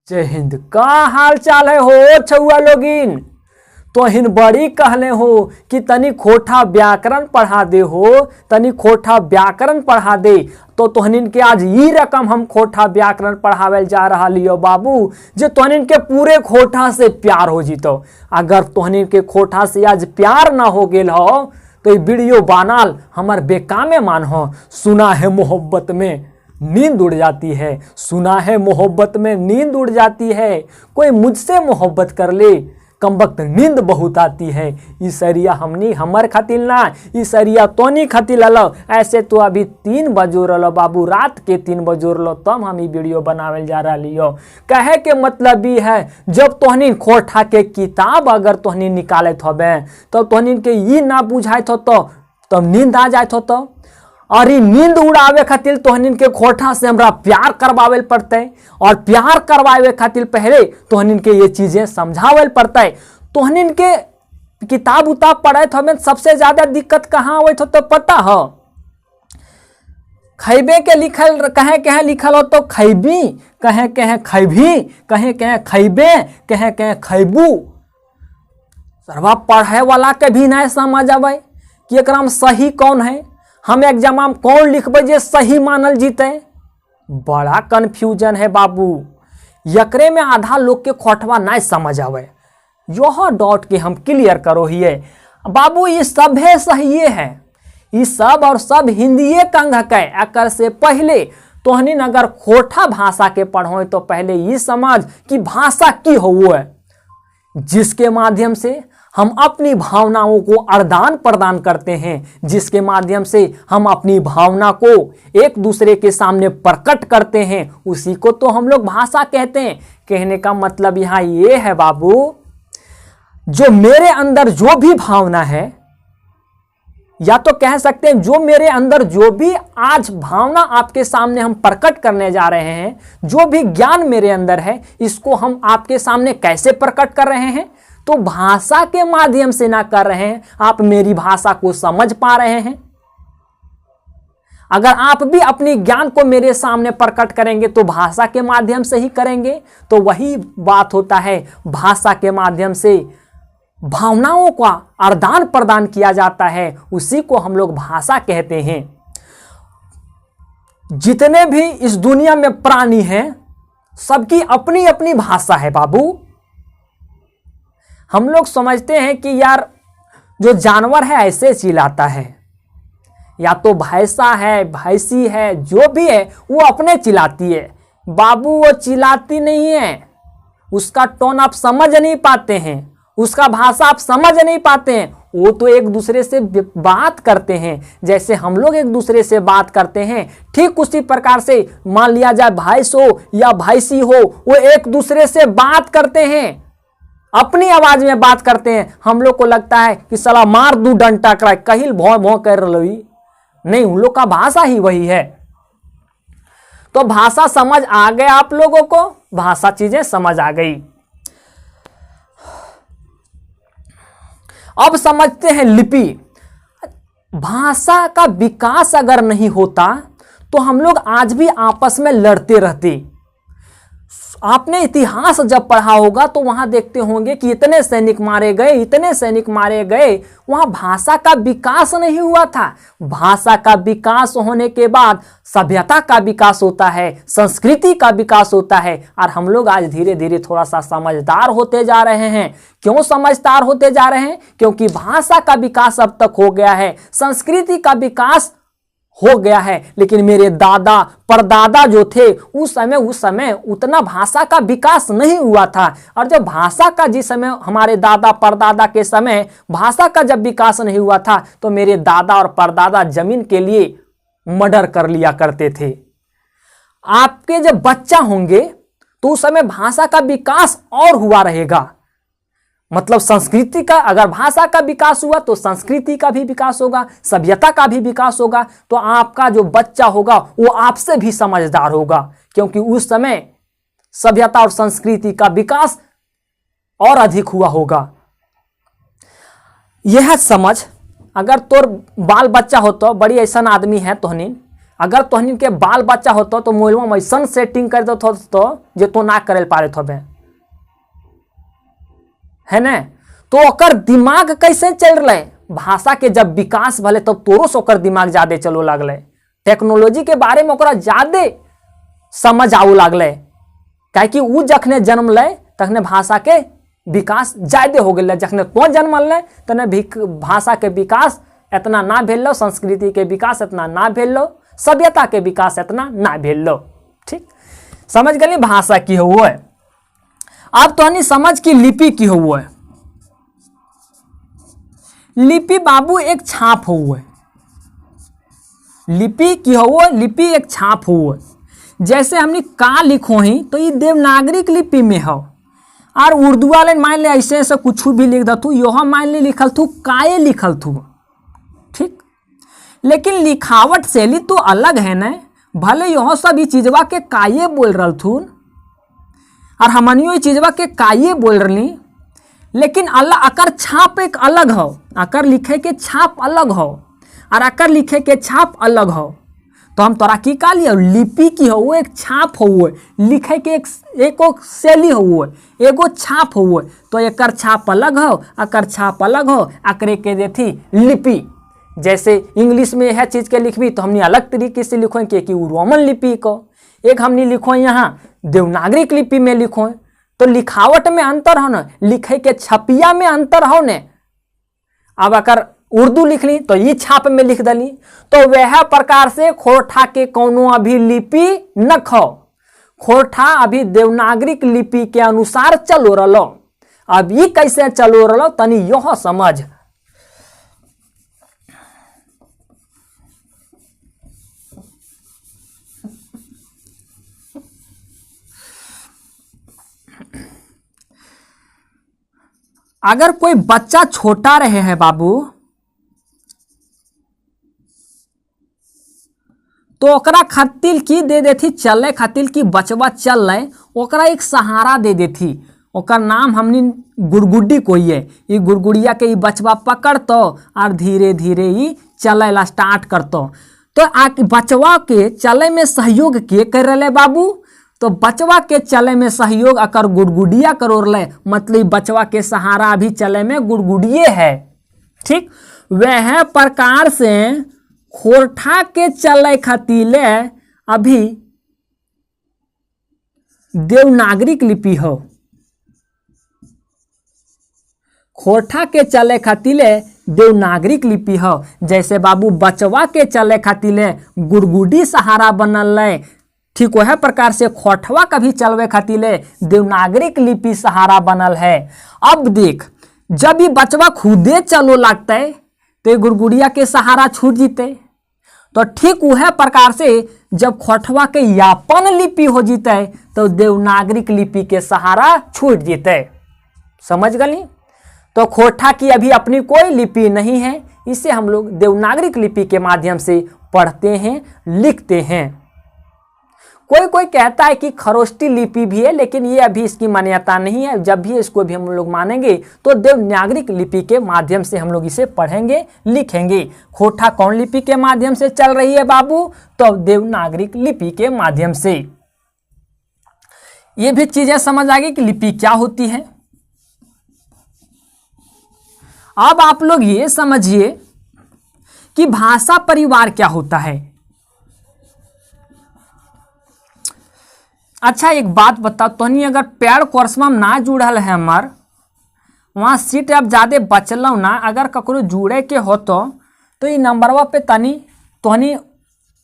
जय हिंद। का हाल चाल है हो छुआ लोगिन? तोहिन बड़ी कहले हो कि तनी खोटा व्याकरण पढ़ा दे हो, तनी खोटा व्याकरण पढ़ा दे। तो तोहनिन के आज ई रकम हम खोटा व्याकरण पढ़ावेल जा रहा लियो बाबू, जे तोहनिन के पूरे खोटा से प्यार हो जीतो। अगर तोहनिन के खोटा से आज प्यार ना हो गेल हो तो ये वीडियो बनाल हमार बेकामे मान हो। सुना है मोहब्बत में नींद उड़ जाती है, सुना है मोहब्बत में नींद उड़ जाती है, कोई मुझसे मोहब्बत कर ले कमबख्त नींद बहुत आती है। इस अरिया हमनी हमर खातिर ना, इस अरिया तोनी खातिर लो। ऐसे तो अभी 3 बजो रहो बाबू, रात के 3 बजो रहो तब हम ई वीडियो बनावेल जा रहा लियो। कहे के मतलब ई है, जब तोहनी खोटा के किताब अगर तोहनी निकालत होबे तो तोहनी के ई ना बुझाइत हो तो नींद आ जात हो। तो और ये नींद उड़ावे खातिर तोहनिन के खोटा से हमरा प्यार करवावे पड़ते, और प्यार करवावे खातिर पहले तोहनिन के ये चीजें समझावे पड़ते। तोहनिन के किताब उताब पढ़े हमें सबसे ज्यादा दिक्कत कहाँ आवे तो पता हो? खैबे के लिखल कहे कहे लिखल हो तो खैबी, कहे कहे खैबी, कहे कहे खैबे, कहे कहे खैबू। सर्वा पढ़े वाला के भी नहीं समझ आवे कि एकरा में सही कौन है, हम एग्जाम में कौन लिखबे जे सही मानल जीते। बड़ा कन्फ्यूजन है बाबू, यकरे में आधा लोग के खोटवा नहीं समझ आवे। यह डॉट के हम क्लियर करो हिये बाबू, ये सब है सही है, ये सब और सब हिंदीए कंग के। अकर से पहले तोहनिन अगर खोटा भाषा के पढ़ो तो पहले ये समझ कि भाषा की हो है, जिसके माध्यम से हम अपनी भावनाओं को आदान प्रदान करते हैं, जिसके माध्यम से हम अपनी भावना को एक दूसरे के सामने प्रकट करते हैं, उसी को तो हम लोग भाषा कहते हैं। कहने का मतलब यहाँ ये है बाबू, जो मेरे अंदर जो भी भावना है, या तो कह सकते हैं जो मेरे अंदर जो भी आज भावना आपके सामने हम प्रकट करने जा रहे हैं, जो भी ज्ञान मेरे अंदर है, इसको हम आपके सामने कैसे प्रकट कर रहे हैं? तो भाषा के माध्यम से ना कर रहे हैं। आप मेरी भाषा को समझ पा रहे हैं? अगर आप भी अपनी ज्ञान को मेरे सामने प्रकट करेंगे तो भाषा के माध्यम से ही करेंगे। तो वही बात होता है, भाषा के माध्यम से भावनाओं का आदान प्रदान किया जाता है, उसी को हम लोग भाषा कहते हैं। जितने भी इस दुनिया में प्राणी हैं, सबकी अपनी अपनी भाषा है बाबू। हम लोग समझते हैं कि यार जो जानवर है ऐसे चिल्लाता है, या तो भैंसा है, भैंसी है, जो भी है वो अपने चिल्लाती है। बाबू वो चिल्लाती नहीं है, उसका टोन आप समझ नहीं पाते हैं, उसका भाषा आप समझ नहीं पाते हैं। वो तो एक दूसरे से बात करते हैं, जैसे हम लोग एक दूसरे से बात करते हैं, ठीक उसी प्रकार से मान लिया जाए भैंस हो या भैंसी हो, वो एक दूसरे से बात करते हैं, अपनी आवाज में बात करते हैं। हम लोग को लगता है कि साला मार दू डंटा कराए, कहिल भौं भौं कर रही नहीं, उन लोग का भाषा ही वही है। तो भाषा समझ आ गए आप लोगों को? भाषा चीजें समझ आ गई। अब समझते हैं लिपि। भाषा का विकास अगर नहीं होता तो हम लोग आज भी आपस में लड़ते रहते। आपने इतिहास जब पढ़ा होगा तो वहां देखते होंगे कि इतने सैनिक मारे गए, इतने सैनिक मारे गए, वहां भाषा का विकास नहीं हुआ था। भाषा का विकास होने के बाद सभ्यता का विकास होता है, संस्कृति का विकास होता है। और हम लोग आज धीरे धीरे थोड़ा सा समझदार होते जा रहे हैं। क्यों समझदार होते जा रहे हैं? क्योंकि भाषा का विकास अब तक हो गया है, संस्कृति का विकास हो गया है। लेकिन मेरे दादा परदादा जो थे उस समय उतना भाषा का विकास नहीं हुआ था। और जब भाषा का जिस समय हमारे दादा परदादा के समय भाषा का जब विकास नहीं हुआ था तो मेरे दादा और परदादा जमीन के लिए मर्डर कर लिया करते थे। आपके जब बच्चा होंगे तो उस समय भाषा का विकास और हुआ रहेगा। मतलब संस्कृति का, अगर भाषा का विकास हुआ तो संस्कृति का भी विकास होगा, सभ्यता का भी विकास होगा। तो आपका जो बच्चा होगा वो आपसे भी समझदार होगा, क्योंकि उस समय सभ्यता और संस्कृति का विकास और अधिक हुआ होगा। यह समझ, अगर तोर बाल बच्चा हो तो बड़ी ऐसा आदमी है तोहनी अगर तोहनी के बाल बच्चा होतो तो मोबाइल में ऐसा सेटिंग कर देते तो जे तो ना करे पारे थे है ना। तो ओकर दिमाग कैसे चल रहा है, भाषा के जब विकास भले तब तोरो से ओकर दिमाग ज्यादा चलो लगल, टेक्नोलॉजी के बारे में ओकरा ज्यादा समझ आऊ लगल, काहे कि उ जखने जन्म ले तखने भाषा के विकास ज्यादा हो गए, जखने तो जन्म ले तने भाषा के विकास इतना ना भेल, संस्कृति के विकास इतना ना भेल, सभ्यता के विकास इतना ना भेल। ठीक समझ गली भाषा की हो है। अब तो समझ की लिपि की हो है। लिपि बाबू एक छाप हो है। लिपि की हो, लिपि एक छाप हो। जैसे हमने का लिखो ही तो ये देवनागरिक लिपि में हो, और उर्दू वाले मान ले ऐसे ऐसे कुछ भी लिख दू, यह मान ले लिखल थू काये लिखल थू। ठीक, लेकिन लिखावट शैली तो अलग है ना, भले यह सब चीजवा के काये बोल रहा थू और हमनियो ये चीजवा के काये बोल रही, लेकिन अलग अकर छाप एक अलग हो, अकर लिखे के छाप अलग हो और अकर लिखे के छाप अलग हो। तो हम तोरा की का लिया, लिपि की हो, वो एक छाप हो, लिखे के एक शैली हो, एगो छाप हो, तो एकर छाप अलग हो, अकर छाप अलग हो, अकरे के देती लिपि। जैसे इंग्लिश में यह चीज के लिखबी तो हमने अलग तरीके से लिखो कि रोमन लिपि को, एक हमने लिखो यहाँ देवनागरिक लिपि में लिखो, तो लिखावट में अंतर हो ना, लिखे के छपिया में अंतर हो ने। अब अगर उर्दू लिख ली तो ये छाप में लिख दली, तो वह प्रकार से खोरठा के कोनो अभी लिपि न खो, खोरठा अभी देवनागरिक लिपि के अनुसार चलो रलो। अब ये कैसे चलो रलो तनी यह समझ। अगर कोई बच्चा छोटा रहे है बाबू, तो ओकरा खातिर की दे देती, चले खातिर की बचवा चल रहे, ओकरा एक सहारा दे देती। ओकर नाम हमने गुड़गुड्डी कोई है, ये गुड़गुड़िया के बचवा पकड़तो और धीरे धीरे ही चले ला स्टार्ट करतो। तो बचवा के चले में सहयोग के कर रहे बाबू, तो बचवा के चले में सहयोग अकर गुड़गुडिया करोर ले, मतलब बचवा के सहारा भी चले में गुड़गुडिये है। ठीक, वह प्रकार से खोरठा के चले खातिले अभी देवनागरिक लिपि हो, खोरठा के चले खातिले देवनागरिक लिपि हो। जैसे बाबू बचवा के चले खातिले गुड़गुडी सहारा बनल है, ठीक वह प्रकार से खोरठवा का भी चलवे खातिले देवनागरिक लिपि सहारा बनल है। अब देख, जब ये बचवा खुदे चलो लगता है तो गुड़गुड़िया के सहारा छूट जीते, तो ठीक वह प्रकार से जब खोरठवा के यापन लिपि हो जीते तो देवनागरिक लिपि के सहारा छूट जीते। समझ गली। तो खोरठा की अभी अपनी कोई लिपि नहीं है, इसे हम लोग देवनागरिक लिपि के माध्यम से पढ़ते हैं, लिखते हैं। कोई कोई कहता है कि खरोष्टी लिपि भी है, लेकिन ये अभी इसकी मान्यता नहीं है। जब भी इसको भी हम लोग मानेंगे तो देवनागरिक लिपि के माध्यम से हम लोग इसे पढ़ेंगे, लिखेंगे। खोरठा कौन लिपि के माध्यम से चल रही है बाबू, तो देवनागरिक लिपि के माध्यम से। ये भी चीजें समझ आ गई कि लिपि क्या होती है। अब आप लोग ये समझिए कि भाषा परिवार क्या होता है। अच्छा एक बात बताओ, तोहनी अगर पेड़ कोर्सवा में ना जुड़ल है हमार, वहाँ सीट अब ज़्यादा बचल ना, अगर ककरो जुड़े के हो तो ये नंबरवा पे तनी तोहनी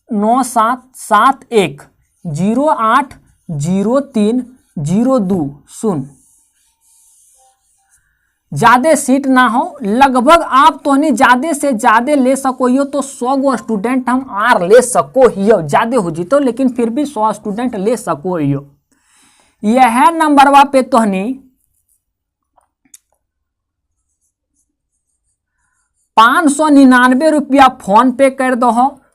9771080302 सुन। ज़्यादा सीट ना हो, लगभग आप तोहनी ज़्यादा से ज़्यादा ले सको हियो तो 100 गो स्टूडेंट हम आर ले सको हियो, ज़्यादा हो जीतो लेकिन फिर भी 100 स्टूडेंट ले सको हियो। यह नंबरवा पे तोहनी 599 रुपया फोन पे कर दो,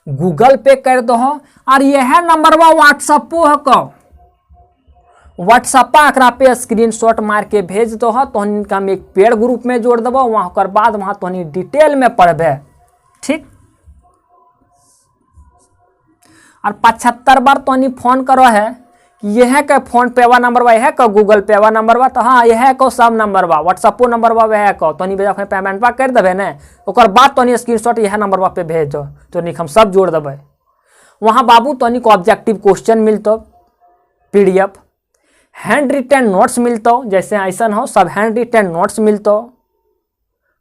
गूगल पे कर दो, और यह नंबरवा व्हाट्सअपो है, व्हाट्सअप एकरा पे स्क्रीनशॉट मार के भेज दो, तो हम एक पेड़ ग्रुप में जोड़ देव, वहाँ कर बाद वहाँ तो डिटेल में पढ़बे। ठीक, और 75 बार तोनी फोन करो है कि यह के फोन पे वा नंबर बा, यह का गूगल पे वा नंबर बा, तो हाँ यह को सब नंबर बा, व्हाट्सअपो नंबर बा वह को तोनी बेजा पेमेंट बा कर देबे ने, ओकर बाद तोनी स्क्रीनशॉट यह नंबर बा पे भेज दो, तोनी हम सब जोड़ देबे। वहाँ बाबू तोनी को ऑब्जेक्टिव क्वेश्चन मिलतो, PDF, हैंड रिटन नोट्स मिलतो, जैसे ऐसा हो सब हैंड रिटन नोट्स मिलतो,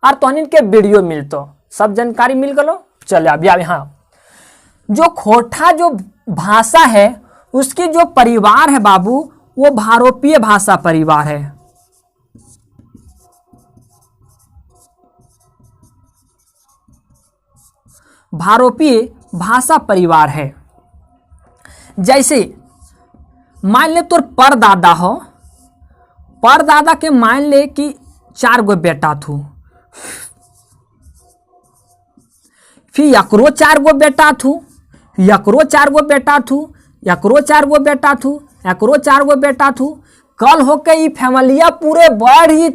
और तोनी के वीडियो मिलतो, सब जानकारी मिल गलो। चले अब यहाँ जो खोटा जो भाषा है उसकी जो परिवार है बाबू वो भारोपीय भाषा परिवार है। भारोपीय भाषा परिवार है। जैसे मान ले तोर परदादा हो, परदादा के मान ले कि 4 गो बेटा थू, फिर एकरो 4 गो बेटा थू, एकरो 4 गो बेटा थू, एकरो 4 गो बेटा थू, एकरो 4 गो बेटा थू। कल होके ई फैमिलिया पूरे बढ़ी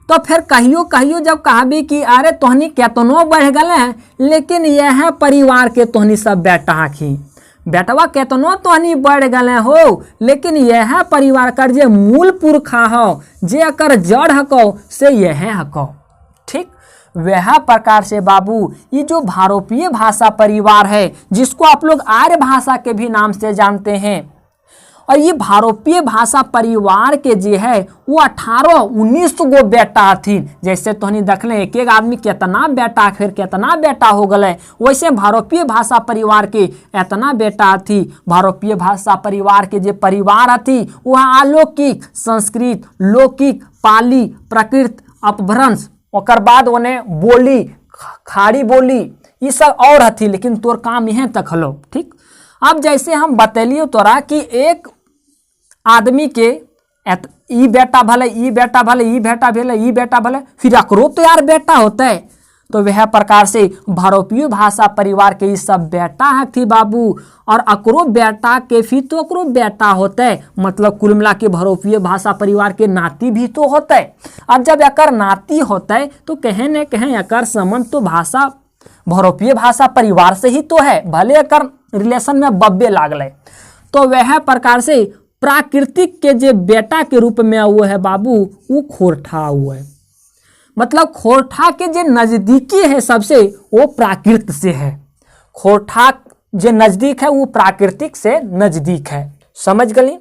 तो फिर कहियो कहियो जब कहबी कि अरे तोहनी केतनो बढ़ गए लेकिन यह परिवार के तोहनी सब बेटा हखी, बेटवा केतनो तोहनी बढ़ गए हो लेकिन यह परिवार कर जे मूल पुरखा हो, जे अकर जड़ हको से यह हको। ठीक वह प्रकार से बाबू ये जो भारोपीय भाषा परिवार है जिसको आप लोग आर्य भाषा के भी नाम से जानते हैं, और ये भारोपीय भाषा परिवार के जो है वो 18-19 गो बेटा थी। जैसे तोहनी देख ले एक एक आदमी कितना बेटा फिर कितना बेटा हो गए, वैसे भारोपीय भाषा परिवार के इतना बेटा थी। भारोपीय भाषा परिवार के जो परिवार थी वह अलौकिक, संस्कृत, लौकिक, पाली, प्राकृत, अपभ्रंश, ओकर बाद उन्हें बोली, खाड़ी बोली, ये सब और हथी, लेकिन तोर काम यहाँ तक हलो। ठीक अब जैसे हम बतलियो तोरा कि एक आदमी के ई बेटा भले, ई बेटा भले, ई बेटा भले, ई बेटा भले, फिर अकरो तो यार बेटा होता है। तो वह प्रकार से भारोपीय भाषा परिवार के ये सब बेटा है थी बाबू, और अकरो बेटा के फिर तो अकरो बेटा होता है, मतलब कुल मिला के भारोपीय भाषा परिवार के नाती भी तो होता है। अब जब एकर नाती होता है तो कहीं न कहीं एकर संबंध तो भाषा भारोपीय भाषा परिवार से ही तो है, भले एकर रिलेशन में बब्बे लागले। तो वह प्रकार से प्राकृतिक के जो बेटा के रूप में वो है बाबू वो खोरठा हुआ है, मतलब खोरठा के जो नजदीकी है सबसे वो प्राकृत से है। खोरठा जो नजदीक है वो प्राकृतिक से नजदीक है, समझ गली।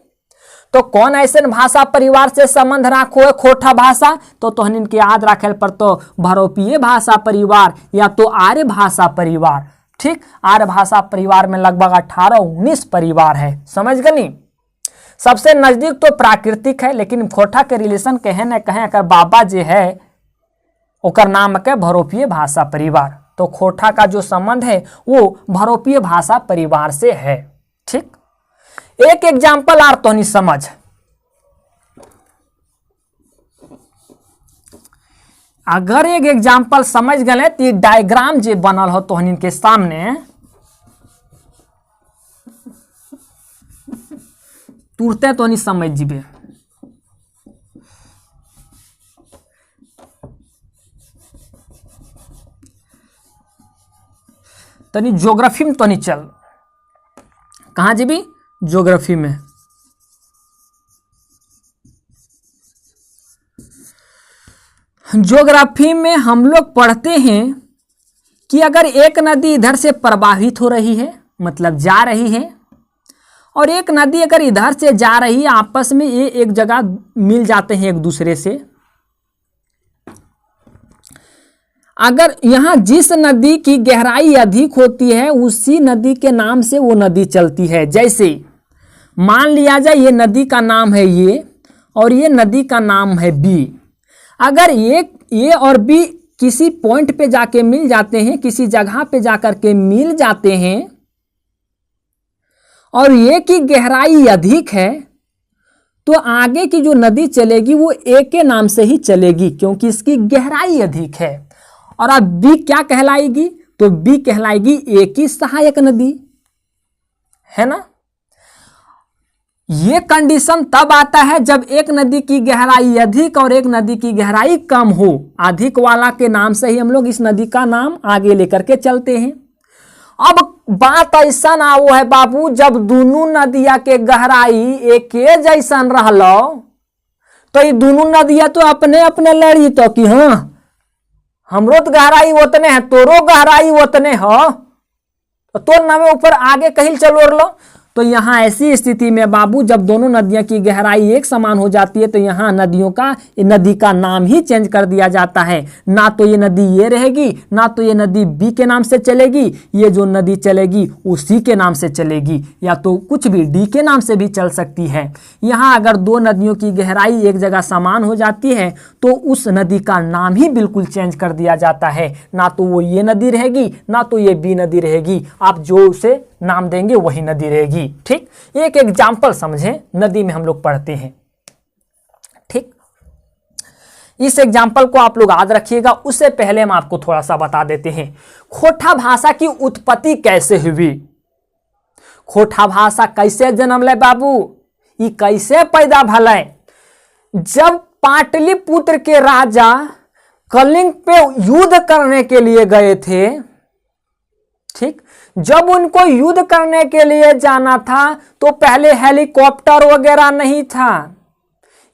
तो कौन ऐसे भाषा परिवार से संबंध राखो है खोरठा भाषा, तो तोहन के याद रखे पर तो भारोपीय भाषा परिवार या तो आर्य भाषा परिवार। ठीक आर्य भाषा परिवार में लगभग 18-19 परिवार है, समझ गली। सबसे नजदीक तो प्राकृतिक है, लेकिन खोरठा के रिलेशन कहे न कहे अगर बाबा जे है ओकर नाम के भारोपीय भाषा परिवार। तो खोरठा का जो संबंध है वो भारोपीय भाषा परिवार से है। ठीक एक एग्जाम्पल आर तोहनी समझ, अगर एक एग्जाम्पल समझ गए तो डायग्राम जे बनल हो तोहनी के सामने तुरते तोहनी समझ जीबे। तनी ज्योग्राफी में तनी चल, कहाँ जीबी ज्योग्राफी में। ज्योग्राफी में हम लोग पढ़ते हैं कि अगर एक नदी इधर से प्रवाहित हो रही है मतलब जा रही है, और एक नदी अगर इधर से जा रही है, आपस में ये एक जगह मिल जाते हैं एक दूसरे से। अगर यहाँ जिस नदी की गहराई अधिक होती है उसी नदी के नाम से वो नदी चलती है। जैसे मान लिया जाए ये नदी का नाम है ये और ये नदी का नाम है बी। अगर ए और बी किसी पॉइंट पे जाके मिल जाते हैं, किसी जगह पे जाकर के मिल जाते हैं, और ये की गहराई अधिक है, तो आगे की जो नदी चलेगी वो ए के नाम से ही चलेगी क्योंकि इसकी गहराई अधिक है। और अब बी क्या कहलाएगी, तो बी कहलाएगी ए की सहायक नदी, है ना। ये कंडीशन तब आता है जब एक नदी की गहराई अधिक और एक नदी की गहराई कम हो। अधिक वाला के नाम से ही हम लोग इस नदी का नाम आगे लेकर के चलते हैं। अब बात ऐसा ना वो है बाबू, जब दोनों नदिया के गहराई एके जैसन रहलो तो ये दोनों नदिया तो अपने अपने लड़ी तो कि हाँ हमरो तो गहराई उतने है तोरो गहराई उतने हो तो नवे ऊपर आगे कहीं चलो लो। तो यहाँ ऐसी स्थिति में बाबू जब दोनों नदियों की गहराई एक समान हो जाती है तो यहाँ नदी का नाम ही चेंज कर दिया जाता है। ना तो ये नदी ये रहेगी, ना तो ये नदी बी के नाम से चलेगी, ये जो नदी चलेगी उसी के नाम से चलेगी, या तो कुछ भी डी के नाम से भी चल सकती है। यहाँ अगर दो नदियों की गहराई एक जगह समान हो जाती है तो उस नदी का नाम ही बिल्कुल चेंज कर दिया जाता है। ना तो वो ये नदी रहेगी, ना तो ये बी नदी रहेगी, आप जो उसे नाम देंगे वही नदी रहेगी। ठीक, एक एग्जाम्पल समझें, नदी में हम लोग पढ़ते हैं। ठीक, इस एग्जाम्पल को आप लोग याद रखिएगा। उससे पहले हम आपको थोड़ा सा बता देते हैं खोटा भाषा की उत्पत्ति कैसे हुई। खोटा भाषा कैसे जन्म ले बाबू, ये कैसे पैदा भले। जब पाटलिपुत्र के राजा कलिंग पे युद्ध करने के लिए गए थे, ठीक, जब उनको युद्ध करने के लिए जाना था तो पहले हेलीकॉप्टर वगैरह नहीं था,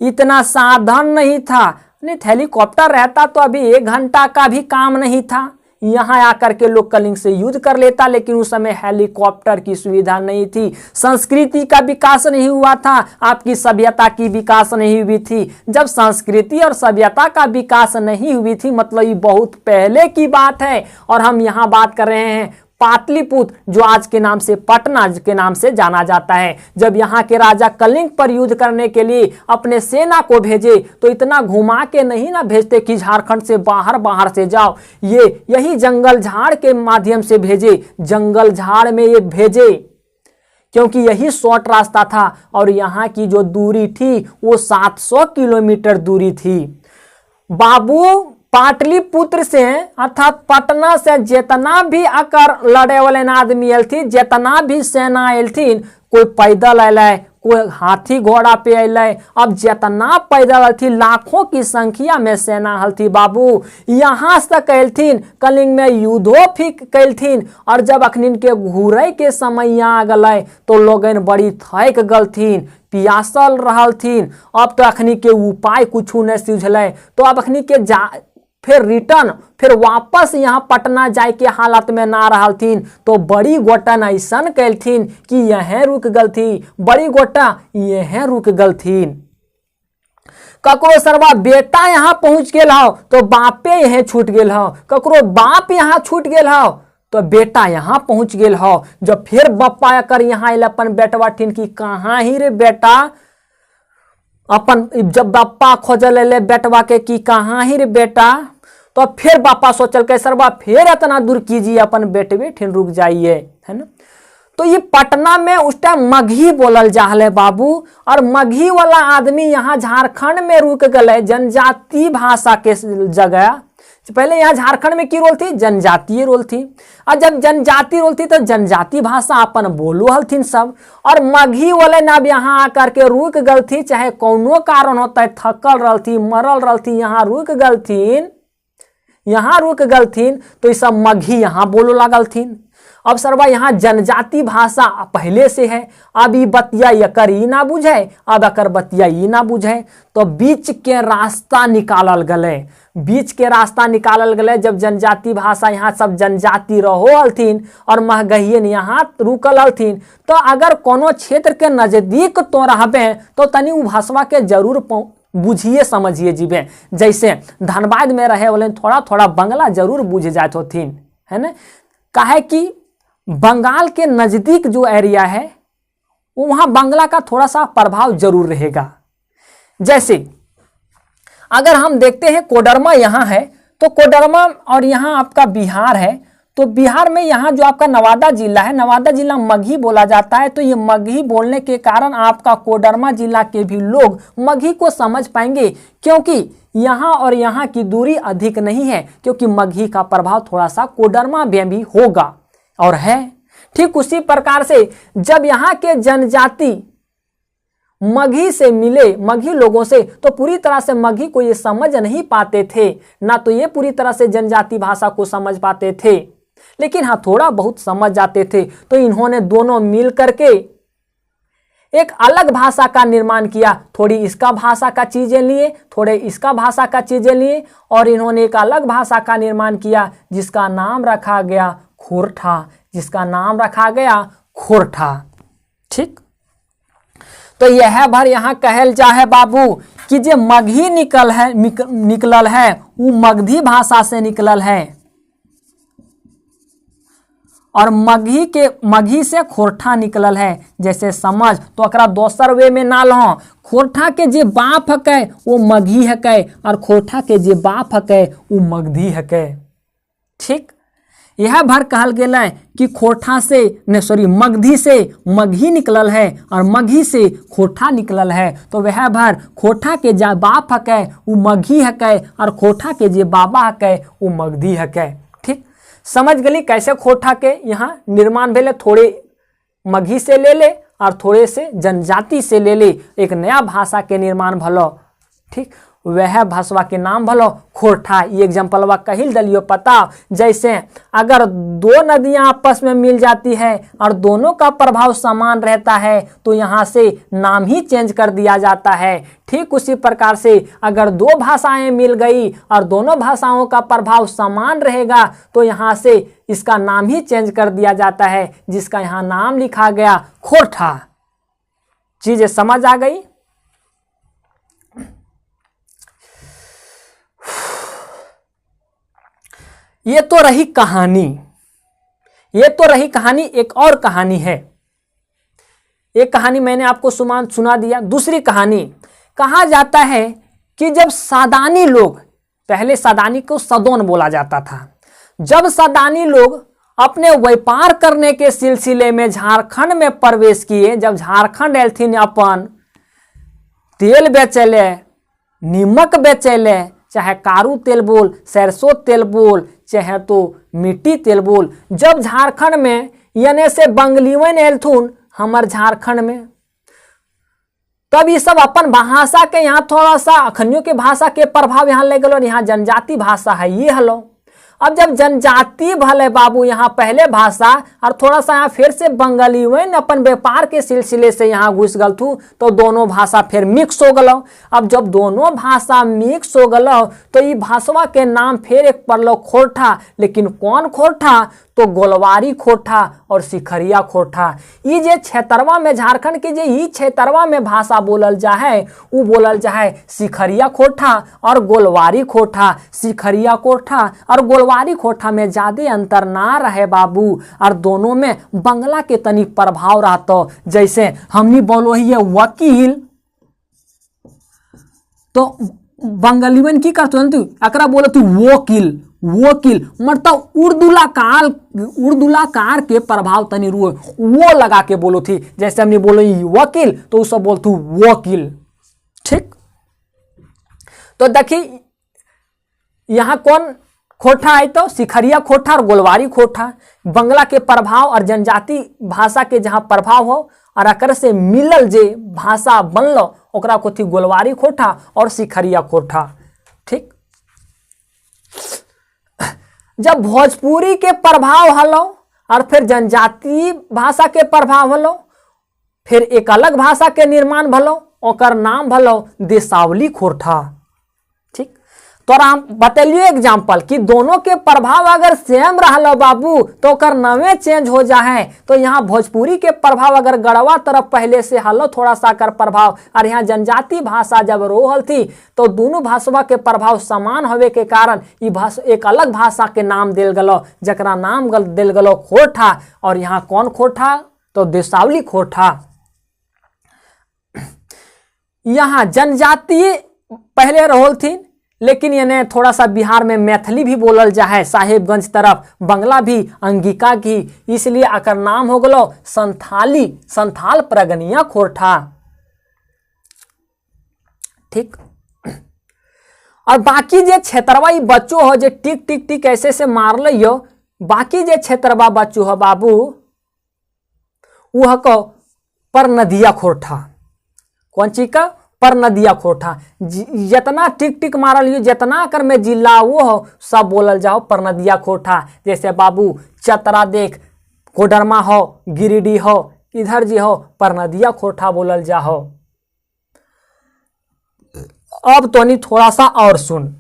इतना साधन नहीं था। नहीं, हेलीकॉप्टर रहता तो अभी 1 घंटा का भी काम नहीं था, यहाँ आकर के लोग कलिंग से युद्ध कर लेता। लेकिन उस समय हेलीकॉप्टर की सुविधा नहीं थी, संस्कृति का विकास नहीं हुआ था, आपकी सभ्यता की विकास नहीं हुई थी। जब संस्कृति और सभ्यता का विकास नहीं हुई थी मतलब ये बहुत पहले की बात है। और हम यहाँ बात कर रहे हैं पाटलिपुत्र, जो आज के नाम से पटना के नाम से जाना जाता है। जब यहाँ के राजा कलिंग पर युद्ध करने के लिए अपने सेना को भेजे तो इतना घुमा के नहीं ना भेजते कि झारखंड से बाहर से जाओ, यही जंगल झाड़ के माध्यम से भेजे, जंगल झाड़ में ये भेजे क्योंकि यही शॉर्ट रास्ता था। और यहाँ की जो दूरी थी वो 700 किलोमीटर दूरी थी। बाबू पाटलिपुत्र से अर्थात पटना से जितना भी आकर लड़े वाले आदमी थी, जितना भी सेना आयल थी, कोई पैदल अल, कोई हाथी घोड़ा पे अल, अब जितना पैदल थी लाखों की संख्या में सेना हल थी बाबू। यहाँ से कैलथिन कलिंग में युद्धो भी कैलथिन। और जब अखनिन के घूरे के समय आ गए तो लोगन बड़ी थक गलथिन, पियासल रहलथिन। अब तो अखनी के उपाय कुछ नहीं सूझल, तो अब अखनी के फिर वापस यहाँ पटना जाए के हालत में ना रहलथिन। तो बड़ी गोटन ऐसा कैलथिन कि यह रुक गलथी, बड़ी गोटा यह रुक गलथिन। ककरो सरवा बेटा यहाँ पहुंच गेल हो तो बापे यह छूट गेल हो, ककरो बाप यहाँ छूट गेल हो तो बेटा यहाँ पहुंच गेल हो। जब फिर बप्पा कर यहाँ अपन बेटवा ठिन की कहाँ ही रे बेटा, अपन जब बापा खोजल ले बेटवा के की कहाँ ही रे बेटा, तो फिर बापा सोचल के सरवा फिर इतना दूर कीजिए, अपन बेटवे ठिन रुक जाइए, है ना। तो ये पटना में उस टाइम मगही बोलल जाहले बाबू। और मगही वाला आदमी यहाँ झारखंड में रुक गए जनजाति भाषा के जगह। पहले यहाँ झारखंड में की रोल थी, जनजातीय रोल थी। और जब जनजाति रोल थी तो जनजाति भाषा अपन बोलो हलथिन सब। और मगही वाले ना यहाँ आकर के रुक गल थी, चाहे कौनो कारण होता है, थकल रहती, मरल रहती, यहाँ रुक गलथिन तो ये सब मगही यहाँ बोलो लागलथिन। अब सरवा यहाँ जनजाति भाषा पहले से है, अब ये बतिया यकर ई ना बुझे, अब अकर बतिया ई ना बुझे, तो बीच के रास्ता निकालल गले। जब जनजाति भाषा यहाँ सब जनजाति रहो हलथिन और महगहियन यहाँ रुकल हलथिन, तो अगर कोनो क्षेत्र के नजदीक तो रहबे तो तनी उ भाषा के जरूर बुझिए समझिए जीवे। जैसे धनबाद में रहे वाले थोड़ा थोड़ा बंगला जरूर बुझ जात होथिन, है ना। काहे कि बंगाल के नजदीक जो एरिया है वहाँ बंगला का थोड़ा सा प्रभाव जरूर रहेगा। जैसे अगर हम देखते हैं कोडरमा यहाँ है, तो कोडरमा और यहाँ आपका बिहार है, तो बिहार में यहाँ जो आपका नवादा जिला है, नवादा जिला मगही बोला जाता है। तो ये मगही बोलने के कारण आपका कोडरमा जिला के भी लोग मगही को समझ पाएंगे, क्योंकि यहाँ और यहाँ की दूरी अधिक नहीं है, क्योंकि मगही का प्रभाव थोड़ा सा कोडरमा में भी होगा और है। ठीक उसी प्रकार से जब यहाँ के जनजाति मगही से मिले, मगही लोगों से, तो पूरी तरह से मगही को ये समझ नहीं पाते थे, ना तो ये पूरी तरह से जनजाति भाषा को समझ पाते थे। लेकिन हाँ थोड़ा बहुत समझ जाते थे। तो इन्होंने दोनों मिल करके एक अलग भाषा का निर्माण किया। थोड़ी इसका भाषा का चीजें लिए, थोड़े इसका भाषा का चीजें लिए, और इन्होंने एक अलग भाषा का निर्माण किया जिसका नाम रखा गया खोरठा, जिसका नाम रखा गया खोरठा। ठीक, तो यह भर यहाँ कहल जाए बाबू कि जे मगही निकलल है वो मगधी भाषा से निकलल है, और मगही से खोरठा निकलल है। जैसे समझ तो अकरा दोसर वे में ना लहो, खोरठा के जे बाप हकै वो मगही हकै, और खोरठा के जे बाप हकै वो मगधी हकै। ठीक, यह भर कहल गेल है कि खोरठा से मगधी से मगही निकलल है, और मगही से खोरठा निकलल है। तो वह भर खोरठा के जे बाप हकै वो मगही हकै, और खोरठा के जे बाबा हकै वो मगधी हकै। ठीक, समझ गली कैसे खोरठा के यहाँ निर्माण भेले। थोड़े मगही से ले ले और थोड़े से जनजाति से ले ले, एक नया भाषा के निर्माण भलो। ठीक, वह भाषा के नाम भलो खोरठा। ये एग्जाम्पलवा कहिल दलियो पता। जैसे अगर दो नदियां आपस में मिल जाती है और दोनों का प्रभाव समान रहता है तो यहाँ से नाम ही चेंज कर दिया जाता है। ठीक उसी प्रकार से अगर दो भाषाएं मिल गई और दोनों भाषाओं का प्रभाव समान रहेगा तो यहाँ से इसका नाम ही चेंज कर दिया जाता है, जिसका यहाँ नाम लिखा गया खोरठा। चीजें समझ आ गई। ये तो रही कहानी, ये तो रही कहानी। एक और कहानी है, एक कहानी मैंने आपको सुना दिया। दूसरी कहानी, कहा जाता है कि जब सादानी लोग, पहले सादानी को सदोन बोला जाता था, जब सादानी लोग अपने व्यापार करने के सिलसिले में झारखंड में प्रवेश किए, जब झारखंड एलथिन अपन तेल बेचेले, नीमक बेचेले, चाहे कारू तेल बोल, सरसों तेल बोल, चाहे तो मिट्टी तेल बोल, जब झारखंड में यानी से बंगलीवन एलथुन हमार झारखंड में, तब ये सब अपन भाषा के यहाँ थोड़ा सा अखनियों के भाषा के प्रभाव यहाँ ले गलो। यहाँ जनजाति भाषा है ये हलो। अब जब जनजाति भले बाबू यहाँ पहले भाषा और थोड़ा सा यहाँ फिर से बंगालीवन अपन व्यापार के सिलसिले से यहाँ घुस गल थू, तो दोनों भाषा फिर मिक्स हो गलो। अब जब दोनों भाषा मिक्स हो गलो तो ये भाषा के नाम फिर एक पड़लो खोरठा। लेकिन कौन खोरठा? तो गोलवारी खोरठा और सिखरिया खोरठा। ये जे क्षेत्रवा में झारखंड के जे ई क्षेत्रवा में भाषा बोलल जाए वो बोलल जाए सिखरिया खोरठा और गोलवारी खोरठा। सिखरिया खोरठा और गोलवारी खोरठा में ज्यादा अंतर ना रहे बाबू, और दोनों में बंगला के तनिक प्रभाव रहता। जैसे हमनी बोलो ही वकील, तो बंगालीवन की करते तू अकरा बोलो तू वकील, वकील मतलब उर्दूलाकार के प्रभाव तनी रुए वो लगा के बोलो थी। जैसे हमने बोलो वकील तो सब बोल तू वकील। ठीक, तो देखिए यहां कौन खोरठा है? तो सिखरिया खोरठा और गोलवारी खोरठा। बंगला के प्रभाव और जनजाति भाषा के जहां प्रभाव हो और अकर से मिलल जे भाषा बनलो ओकरा को थी गोलवारी खोरठा और सिखरिया खोरठा। ठीक, जब भोजपुरी के प्रभाव हलो और फिर जनजाति भाषा के प्रभाव हलो, फिर एक अलग भाषा के निर्माण भलो, ओकर नाम भलो देसावली खोरठा। ठीक, तो हम बतलिए एग्जाम्पल कि दोनों के प्रभाव अगर सेम रहलो बाबू तो ओकर नामे चेंज हो जाए। तो यहाँ भोजपुरी के प्रभाव अगर गढ़वा तरफ पहले से हलो थोड़ा सा कर प्रभाव, और यहाँ जनजाति भाषा जब रोहल थी तो दोनों भाषा के प्रभाव समान होवे के कारण ये भाषा एक अलग भाषा के नाम दिल गलो, जकरा नाम दिल गलो खोरठा। और यहाँ कौन खोरठा? तो देसावली खोरठा। यहाँ जनजाति पहले रोहल थी, लेकिन यानी थोड़ा सा बिहार में मैथिली भी बोलल जाए, साहेबगंज तरफ बंगला भी अंगिका की, इसलिए अकर नाम हो गलो संथाली, संथाल प्रगनिया खोरठा। ठीक, और बाकी जे क्षेत्रवा बच्चों हो जे टिक टिक टिक ऐसे से मार लियो, बाकी जे क्षेत्रवा बच्चों हो बाबू वह को पर नदिया खोरठा। कौन चीज का? पर नदिया खोठा, जितना टिक टिक मारल लियो, जितना कर में जिला वो हो सब बोलल जाओ पर नदिया खोठा। जैसे बाबू चतरा देख, कोडरमा हो, गिरिडीह हो, इधर जी हो पर नदिया खोठा बोलल जाओ। अब तो नहीं थोड़ा सा और सुन,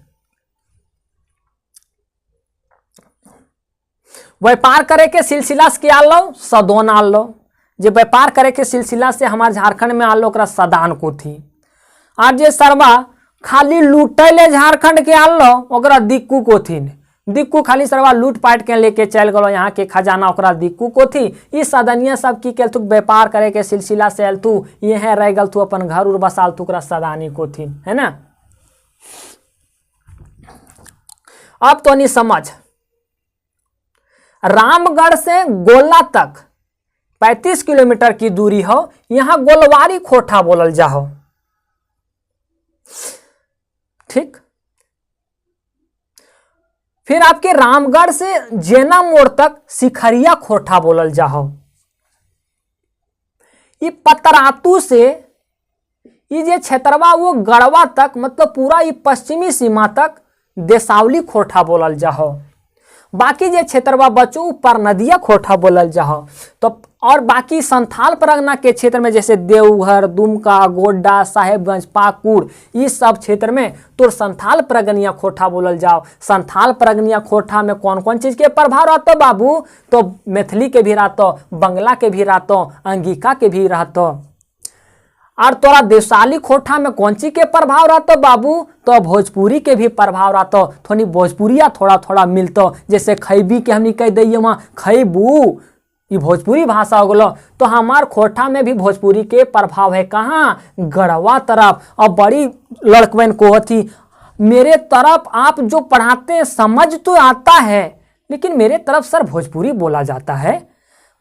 व्यापार करे के सिलसिला से क्या लो, सदोन आल लो। जे व्यापार करे के सिलसिला से हमारे झारखंड में आल लो ओकरा सदान को थी। आज जे सरवा खाली लूटे ले झारखंड के आल लो ओकरा दिक्कू को थी। दिक्कू खाली सरवा लूट पाट के लेके चल गलो यहाँ के खजाना ओकरा दिक्कू को थी। इस सदनिया सब की केल तू व्यापार करे के सिलसिला से आल तू ये रह गल तू अपन घर उर बसाल तू ओकरा सदानी को थी, है ना। अब तो नहीं समझ, रामगढ़ से गोला तक 35 किलोमीटर की दूरी हो, यहां गोलवारी खोठा बोलल जाओ। ठीक, फिर आपके रामगढ़ से जेना मोड़ तक सिखरिया खोठा बोलल जाओ। ये पतरातू से ये जे क्षेत्रवा वो गढ़वा तक मतलब पूरा ये पश्चिमी सीमा तक देसावली खोठा बोलल जाओ। बाकी जे क्षेत्रवा बचो पर नदिया खोठा बोलल जाओ। तो और बाकी संथाल परगना के क्षेत्र में जैसे देवघर, दुमका, गोड्डा, साहेबगंज, पाकुड़ इस सब क्षेत्र में तो संथाल परगनिया खोठा बोलल जाओ। संथाल परगनिया खोठा में कौन कौन चीज के प्रभाव रहते बाबू, तो मैथिली के भी रहते, बंगला के भी रहते, अंगिका के भी रहते। और तोरा देसाली खोठा में कौन सी के प्रभाव रहता बाबू, तो भोजपुरी के भी प्रभाव रहता। थोड़ी भोजपुरिया थोड़ा थोड़ा मिलता, जैसे खैबी के हमनी कह दिए वहाँ खैबू, ये भोजपुरी भाषा हो गलो। तो हमार खोठा में भी भोजपुरी के प्रभाव है। कहाँ, गढ़वा तरफ। और बड़ी लड़कवन को होती मेरे तरफ आप जो पढ़ाते हैं समझ तो आता है, लेकिन मेरे तरफ सर भोजपुरी बोला जाता है।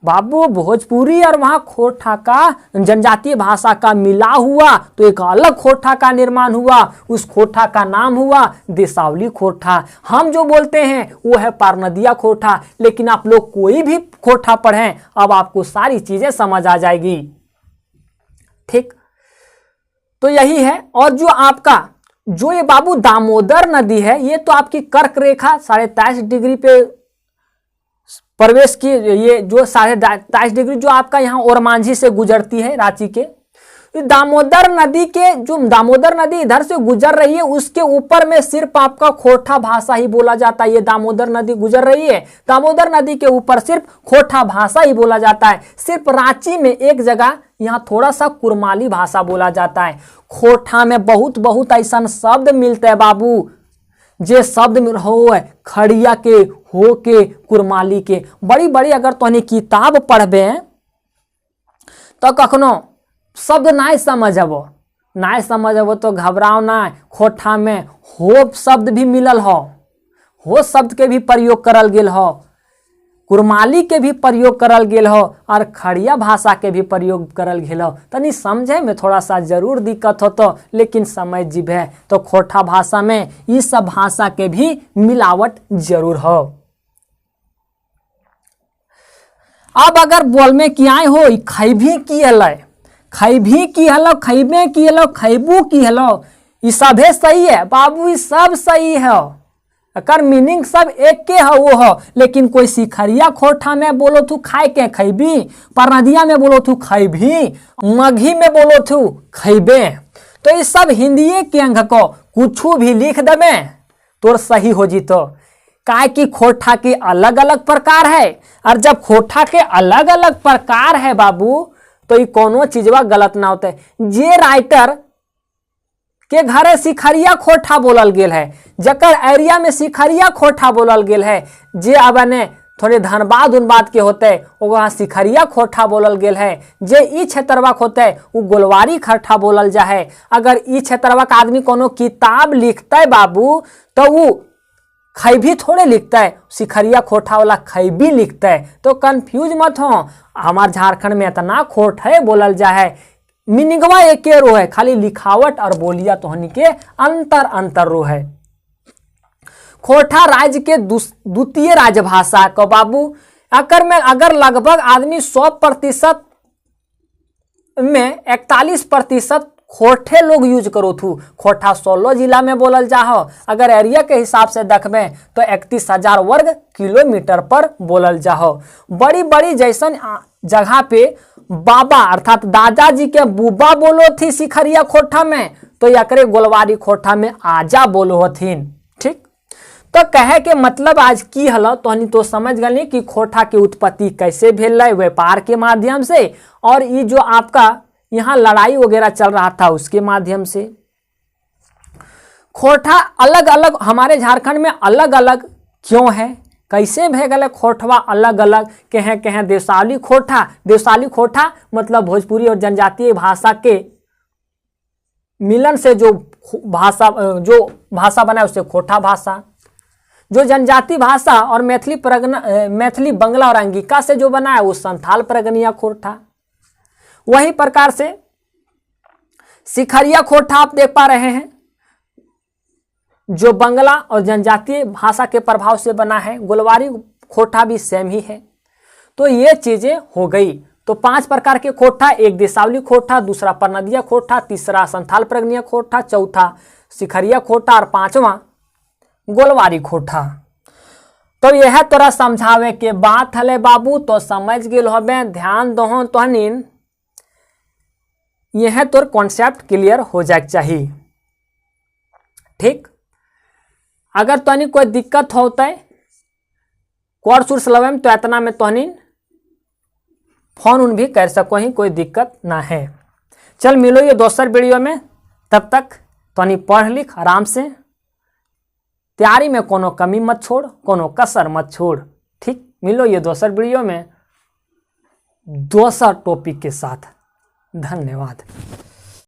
बाबू भोजपुरी और वहाँ खोठा का जनजातीय भाषा का मिला हुआ तो एक अलग खोठा का निर्माण हुआ। उस खोठा का नाम हुआ देसावली खोठा। हम जो बोलते हैं वो है पारनदिया खोठा, लेकिन आप लोग कोई भी खोठा पढ़ें अब आपको सारी चीजें समझ आ जाएगी। ठीक, तो यही है। और जो आपका जो ये बाबू दामोदर नदी है, ये तो आपकी कर्क रेखा 23.5 डिग्री पे प्रवेश की, ये जो 23.5 डिग्री जो आपका यहाँ ओरमांझी से गुजरती है रांची के, दामोदर नदी के जो दामोदर नदी इधर से गुजर रही है उसके ऊपर में सिर्फ आपका खोठा भाषा ही बोला जाता है। ये दामोदर नदी गुजर रही है, दामोदर नदी के ऊपर सिर्फ खोठा भाषा ही बोला जाता है। सिर्फ रांची में एक जगह यहाँ थोड़ा सा कुरमाली भाषा बोला जाता है। खोठा में बहुत बहुत ऐसा शब्द मिलते हैं बाबू, जे शब्द में हो है खड़िया के, हो के, कुरमाली के। बड़ी बड़ी अगर तो किताब पढ़बे तो कखनो शब्द नहीं समझबो तो घबराओ ना। खोठा में हो शब्द भी मिलल हो शब्द के भी प्रयोग करल गेल हो, कुरमाली के भी प्रयोग करल गेल हो और खड़िया भाषा के भी प्रयोग करल गेल हो। तनी समझे में थोड़ा सा जरूर दिक्कत हो तो, लेकिन समझ जीभे तो खोठा भाषा में इस सब भाषा के भी मिलावट जरूर हो। अब अगर बोल में कि आए हो खैभी की हल, खैभी की हलो, खैबे की हलो, खैबू की हलो, ये सभे सही है बाबू, ये सब सही है। अकर मीनिंग सब एक के हो वो हो, लेकिन कोई सिखरिया खोठा में बोलो तू खाए के खैबी, परनदिया में बोलो तू खैभी, मघी में बोलो तू खैबे, तो ये सब हिंदी के अंग को कुछ भी लिख देबे तो सही हो जीतो। काय की खोठा के अलग अलग प्रकार है, और जब खोठा के अलग अलग प्रकार है बाबू तो ये कोनो चीजवा गलत ना होते। जे राइटर के घरे सिखरिया खोठा बोलल गेल है, जकर एरिया में सिखरिया खोठा बोलल गेल है, जे अब ने थोड़े धनबाद उनबाद के होते वहाँ सिखरिया खोठा बोलल गेल है, जे ई क्षेत्रवा होते वो गोलवारी खोठा बोलल जा है। अगर ई क्षेत्रवा का आदमी कोनो किताब लिखता है बाबू तो वो खैभी थोड़े लिखता है, सिखरिया खोठा वाला खैबी लिखता है। तो कंफ्यूज मत हो, हमारे झारखंड में इतना खोठ है बोलल जा है, मीनिंगवा एक रो है, खाली लिखावट और बोलिया तोहनी के अंतर रो है। खोठा राज्य के द्वितीय राजभाषा को बाबू अकर में अगर लगभग आदमी 100% में 41% खोठे लोग यूज करो थू। खोठा 16 जिला में बोलल जा हो। अगर एरिया के हिसाब से देखबे तो 31,000 वर्ग किलोमीटर पर बोलल जा हो। बड़ी बड़ी जैसन जगह पे बाबा अर्थात दादाजी के बुबा बोलो थी सिखरिया खोठा में, तो एकरे गोलवारी खोठा में आजा बोलो हथिन। ठीक, तो कहे के मतलब आज की हल तो समझ गए कि खोठा की उत्पत्ति कैसे भेल, व्यापार के माध्यम से, और ये जो आपका यहाँ लड़ाई वगैरह चल रहा था उसके माध्यम से। खोठा अलग अलग हमारे झारखंड में अलग अलग क्यों है, कैसे भे गए खोठवा अलग अलग, कहें देवशाली खोठा। देवशाली खोठा मतलब भोजपुरी और जनजातीय भाषा के मिलन से जो भाषा बना है उसे खोठा भाषा। जो जनजाति भाषा और मैथिली बंगला और अंगिका से जो बना है वो संथाल परगनिया खोठा। वही प्रकार से सिखरिया खोठा आप देख पा रहे हैं जो बंगला और जनजातीय भाषा के प्रभाव से बना है। गोलवारी खोठा भी सेम ही है। तो ये चीजें हो गई। तो 5 प्रकार के खोठा, एक देशावली खोठा, दूसरा परनदिया खोठा, तीसरा संथाल परगनिया खोठा, चौथा सिखरिया खोठा और 5वां गोलवारी खोठा। तो यह तोरा समझावे के बात हले बाबू, तो समझ गेल होबे। ध्यान दहो तोहनीन, यह तोर कॉन्सेप्ट क्लियर हो जाए चाहिए। ठीक, अगर तोहनी कोई दिक्कत होते कोर्स उर्स लवे में तो इतना में तोहनी फोन उन भी कर सको ही, कोई दिक्कत ना है। चल मिलो ये दोसर वीडियो में, तब तक तोहनी पढ़ लिख आराम से। तैयारी में कोनो कमी मत छोड़, कोनो कसर मत छोड़। ठीक, मिलो ये दोसर वीडियो में दोसर टॉपिक के साथ। धन्यवाद।